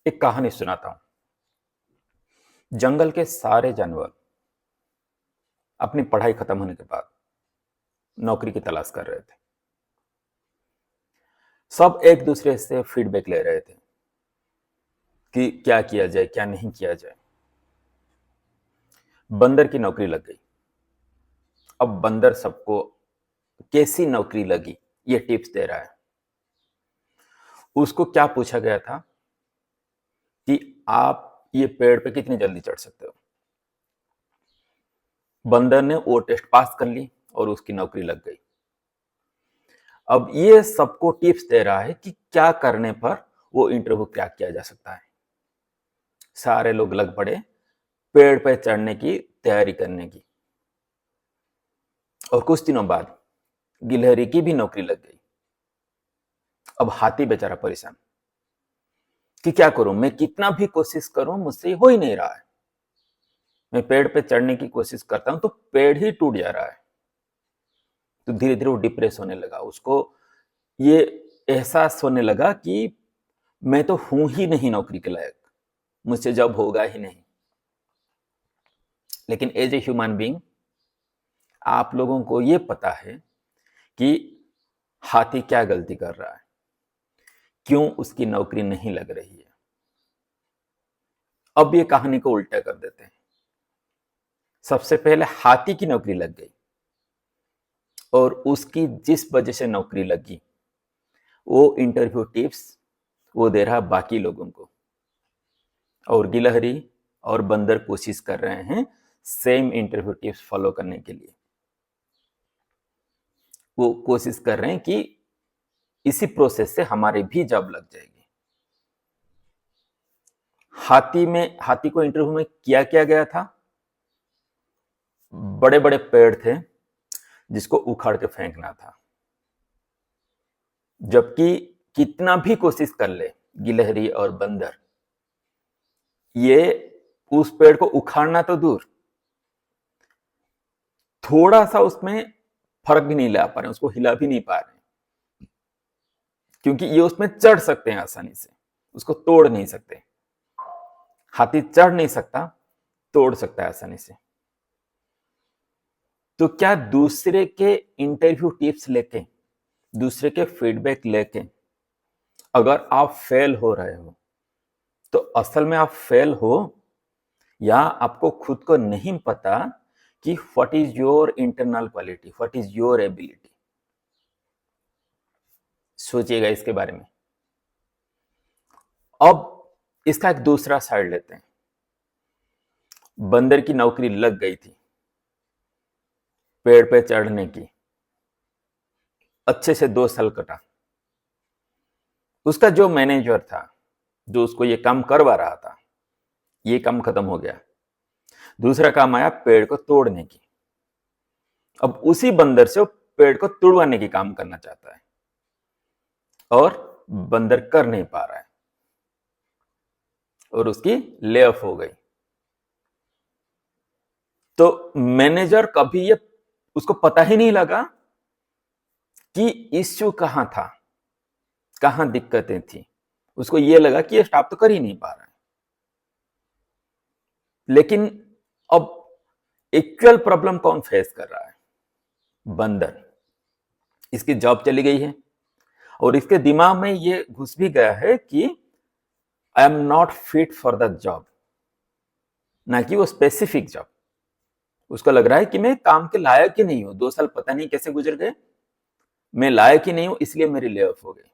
एक कहानी सुनाता हूं। जंगल के सारे जानवर अपनी पढ़ाई खत्म होने के बाद नौकरी की तलाश कर रहे थे। सब एक दूसरे से फीडबैक ले रहे थे कि क्या किया जाए, क्या नहीं किया जाए। बंदर की नौकरी लग गई। अब बंदर सबको कैसी नौकरी लगी ये टिप्स दे रहा है। उसको क्या पूछा गया था कि आप ये पेड़ पे कितनी जल्दी चढ़ सकते हो। बंदर ने वो टेस्ट पास कर ली और उसकी नौकरी लग गई। अब ये सबको टिप्स दे रहा है कि क्या करने पर वो इंटरव्यू क्रैक किया जा सकता है। सारे लोग लग पड़े पेड़ पर चढ़ने की तैयारी करने की। और कुछ दिनों बाद गिलहरी की भी नौकरी लग गई। अब हाथी बेचारा परेशान कि क्या करूं, मैं कितना भी कोशिश करूं मुझसे हो ही नहीं रहा है। मैं पेड़ पे चढ़ने की कोशिश करता हूं तो पेड़ ही टूट जा रहा है। तो धीरे धीरे वो डिप्रेस होने लगा। उसको ये एहसास होने लगा कि मैं तो हूं ही नहीं नौकरी के लायक, मुझसे जॉब होगा ही नहीं। लेकिन एज ए ह्यूमन बीइंग आप लोगों को ये पता है कि हाथी क्या गलती कर रहा है, क्यों उसकी नौकरी नहीं लग रही है। अब ये कहानी को उल्टा कर देते हैं। सबसे पहले हाथी की नौकरी लग गई और उसकी जिस वजह से नौकरी लगी वो इंटरव्यू टिप्स वो दे रहा बाकी लोगों को। और गिलहरी और बंदर कोशिश कर रहे हैं सेम इंटरव्यू टिप्स फॉलो करने के लिए। वो कोशिश कर रहे हैं कि इसी प्रोसेस से हमारे भी जॉब लग जाएगी। हाथी को इंटरव्यू में किया गया था। बड़े बड़े पेड़ थे जिसको उखाड़ के फेंकना था। जबकि कितना भी कोशिश कर ले गिलहरी और बंदर, ये उस पेड़ को उखाड़ना तो दूर, थोड़ा सा उसमें फर्क भी नहीं ला पा रहे, उसको हिला भी नहीं पा रहे। क्योंकि ये उसमें चढ़ सकते हैं आसानी से, उसको तोड़ नहीं सकते। हाथी चढ़ नहीं सकता, तोड़ सकता है आसानी से। तो क्या दूसरे के इंटरव्यू टिप्स लेके, दूसरे के फीडबैक लेके अगर आप फेल हो रहे हो तो असल में आप फेल हो या आपको खुद को नहीं पता कि what is your internal quality, what is your ability. सोचिएगा इसके बारे में। अब इसका एक दूसरा साइड लेते हैं। बंदर की नौकरी लग गई थी पेड़ पे चढ़ने की, अच्छे से 2 साल कटा। उसका जो मैनेजर था, जो उसको ये काम करवा रहा था, ये काम खत्म हो गया। दूसरा काम आया पेड़ को तोड़ने की। अब उसी बंदर से वो पेड़ को तोड़वाने की काम करना चाहता है और बंदर कर नहीं पा रहा है और उसकी ले ऑफ हो गई। तो मैनेजर कभी ये उसको पता ही नहीं लगा कि इश्यू कहां था, कहां दिक्कतें थी। उसको ये लगा कि ये स्टाफ तो कर ही नहीं पा रहा है। लेकिन अब एक्चुअल प्रॉब्लम कौन फेस कर रहा है? बंदर। इसकी जॉब चली गई है और इसके दिमाग में ये घुस भी गया है कि I am not fit for the job, ना कि वो स्पेसिफिक जॉब। उसको लग रहा है कि मैं काम के लायक ही नहीं हूं। 2 साल पता नहीं कैसे गुजर गए, मैं लायक ही नहीं हूं, इसलिए मेरी ले ऑफ हो गई।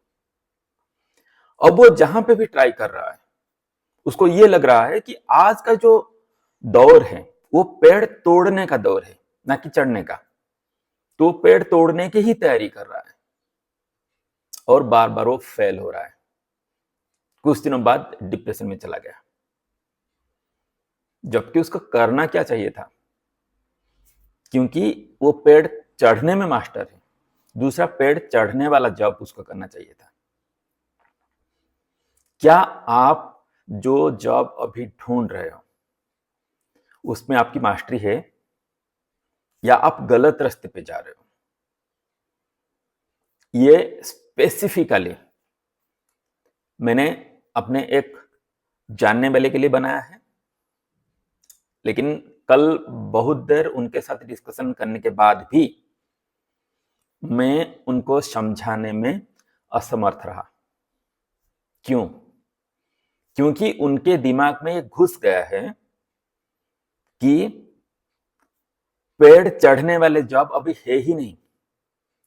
अब वो जहां पे भी ट्राई कर रहा है उसको ये लग रहा है कि आज का जो दौर है वो पेड़ तोड़ने का दौर है, ना कि चढ़ने का। तो पेड़ तोड़ने की ही तैयारी कर रहा है और बार बार वो फेल हो रहा है। कुछ दिनों बाद डिप्रेशन में चला गया। जबकि उसको करना क्या चाहिए था, क्योंकि वो पेड़ चढ़ने में मास्टर है। दूसरा पेड़ चढ़ने वाला जॉब उसको करना चाहिए था। क्या आप जो जॉब अभी ढूंढ रहे हो उसमें आपकी मास्टरी है या आप गलत रास्ते पे जा रहे हो? ये स्पेसिफिकली मैंने अपने एक जानने वाले के लिए बनाया है, लेकिन कल बहुत देर उनके साथ डिस्कशन करने के बाद भी मैं उनको समझाने में असमर्थ रहा। क्यों? क्योंकि उनके दिमाग में ये घुस गया है कि पेड़ चढ़ने वाले जॉब अभी है ही नहीं,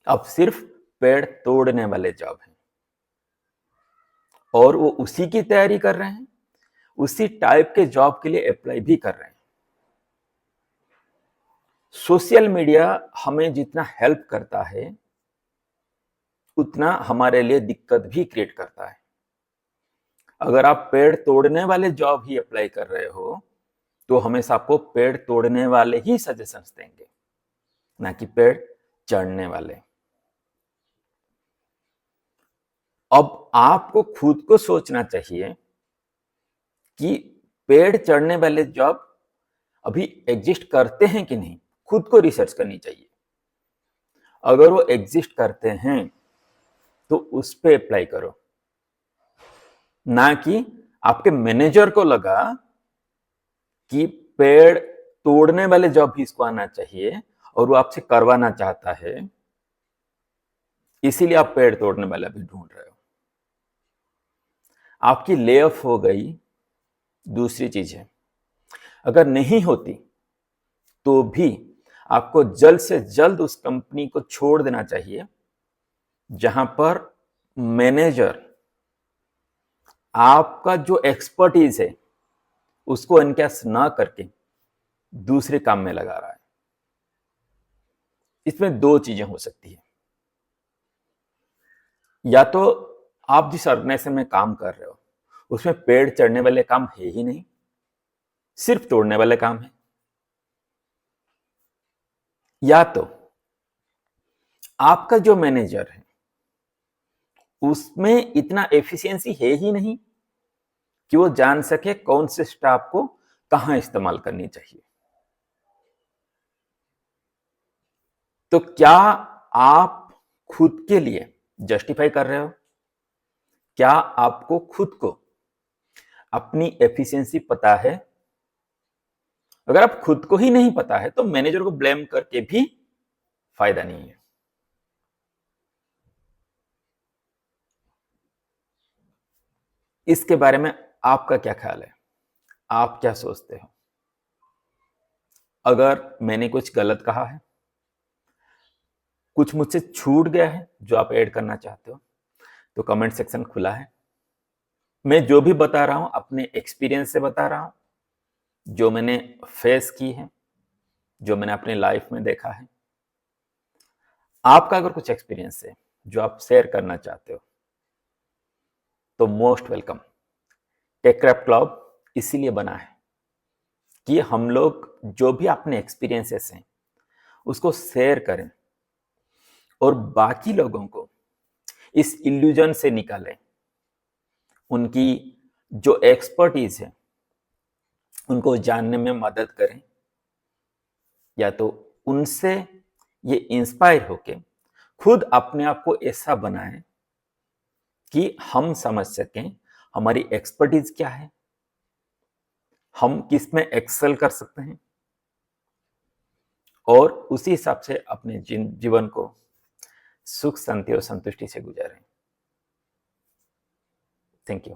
अब सिर्फ पेड़ तोड़ने वाले जॉब हैं, और वो उसी की तैयारी कर रहे हैं, उसी टाइप के जॉब के लिए अप्लाई भी कर रहे हैं। सोशल मीडिया हमें जितना हेल्प करता है उतना हमारे लिए दिक्कत भी क्रिएट करता है। अगर आप पेड़ तोड़ने वाले जॉब ही अप्लाई कर रहे हो तो हमेशा आपको पेड़ तोड़ने वाले ही सजेशंस देंगे, ना कि पेड़ चढ़ने वाले। अब आपको खुद को सोचना चाहिए कि पेड़ चढ़ने वाले जॉब अभी एग्जिस्ट करते हैं कि नहीं, खुद को रिसर्च करनी चाहिए। अगर वो एग्जिस्ट करते हैं तो उस पे अप्लाई करो, ना कि आपके मैनेजर को लगा कि पेड़ तोड़ने वाले जॉब भी इसको आना चाहिए और वो आपसे करवाना चाहता है, इसीलिए आप पेड़ तोड़ने वाला भी ढूंढ रहे हो। आपकी ले ऑफ हो गई। दूसरी चीज है, अगर नहीं होती तो भी आपको जल्द से जल्द उस कंपनी को छोड़ देना चाहिए जहां पर मैनेजर आपका जो एक्सपर्टीज है उसको एनकैश ना करके दूसरे काम में लगा रहा है। इसमें दो चीजें हो सकती है, या तो आप जिस ऑर्गेनाइजेशन में काम कर रहे हो उसमें पेड़ चढ़ने वाले काम है ही नहीं, सिर्फ तोड़ने वाले काम है, या तो आपका जो मैनेजर है उसमें इतना एफिशिएंसी है ही नहीं कि वो जान सके कौन से स्टाफ को कहां इस्तेमाल करनी चाहिए। तो क्या आप खुद के लिए जस्टिफाई कर रहे हो? क्या आपको खुद को अपनी एफिशिएंसी पता है? अगर आप खुद को ही नहीं पता है तो मैनेजर को ब्लेम करके भी फायदा नहीं है। इसके बारे में आपका क्या ख्याल है? आप क्या सोचते हो? अगर मैंने कुछ गलत कहा है, कुछ मुझसे छूट गया है जो आप ऐड करना चाहते हो, तो कमेंट सेक्शन खुला है। मैं जो भी बता रहा हूं अपने एक्सपीरियंस से बता रहा हूं, जो मैंने फेस की है, जो मैंने अपने लाइफ में देखा है। आपका अगर कुछ एक्सपीरियंस है जो आप शेयर करना चाहते हो तो मोस्ट वेलकम। टेकक्रैफ्ट क्लब इसीलिए बना है कि हम लोग जो भी अपने एक्सपीरियंसेस हैं उसको शेयर करें और बाकी लोगों को इस इल्यूजन से निकालें, उनकी जो एक्सपर्टीज है उनको जानने में मदद करें, या तो उनसे ये इंस्पायर होके खुद अपने आप को ऐसा बनाएं कि हम समझ सकें हमारी एक्सपर्टीज क्या है, हम किस में एक्सेल कर सकते हैं, और उसी हिसाब से अपने जीवन को सुख शांति और संतुष्टि से गुजारें। Thank you.